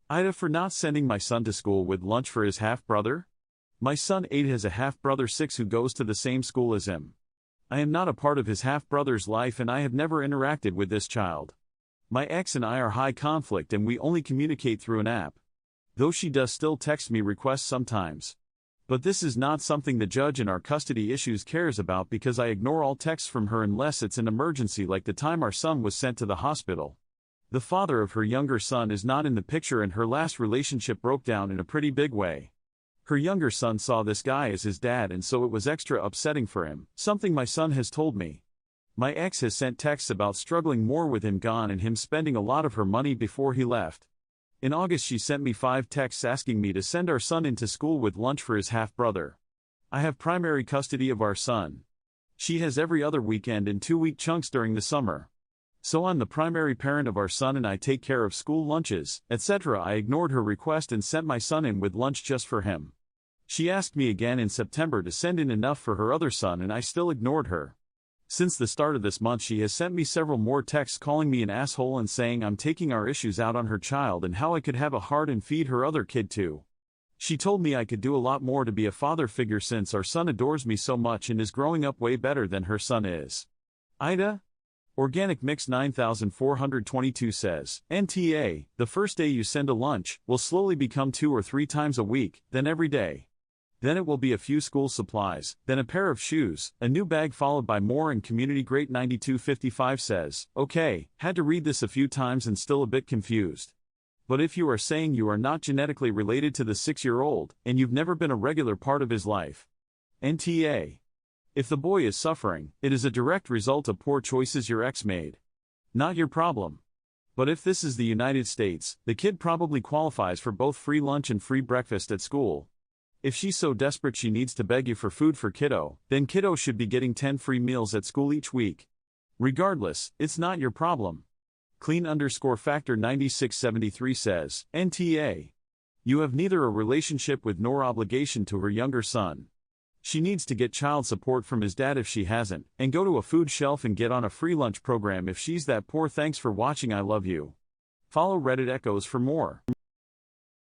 AITA for not sending my son to school with lunch for his half-brother? My son 8 has a half-brother 6 who goes to the same school as him. I am not a part of his half-brother's life and I have never interacted with this child. My ex and I are high conflict and we only communicate through an app. Though she does still text me requests sometimes. But this is not something the judge in our custody issues cares about because I ignore all texts from her unless it's an emergency like the time our son was sent to the hospital. The father of her younger son is not in the picture and her last relationship broke down in a pretty big way. Her younger son saw this guy as his dad and so it was extra upsetting for him, something my son has told me. My ex has sent texts about struggling more with him gone and him spending a lot of her money before he left. In August she sent me 5 texts asking me to send our son into school with lunch for his half-brother. I have primary custody of our son. She has every other weekend in 2-week chunks during the summer. So I'm the primary parent of our son and I take care of school lunches, etc. I ignored her request and sent my son in with lunch just for him. She asked me again in September to send in enough for her other son and I still ignored her. Since the start of this month she has sent me several more texts calling me an asshole and saying I'm taking our issues out on her child and how I could have a heart and feed her other kid too. She told me I could do a lot more to be a father figure since our son adores me so much and is growing up way better than her son is. AITA? Organic Mix 9422 says, NTA, the first day you send a lunch, will slowly become 2 or 3 times a week, then every day. Then it will be a few school supplies, then a pair of shoes, a new bag followed by more and Community Great 9255 says, okay, had to read this a few times and still a bit confused. But if you are saying you are not genetically related to the 6-year-old, and you've never been a regular part of his life. NTA. If the boy is suffering, it is a direct result of poor choices your ex made. Not your problem. But if this is the United States, the kid probably qualifies for both free lunch and free breakfast at school. If she's so desperate she needs to beg you for food for kiddo, then kiddo should be getting 10 free meals at school each week. Regardless, it's not your problem. Clean_factor 9673 says, NTA. You have neither a relationship with nor obligation to her younger son. She needs to get child support from his dad if she hasn't, and go to a food shelf and get on a free lunch program if she's that poor. Thanks for watching. I love you. Follow Reddit Echoes for more.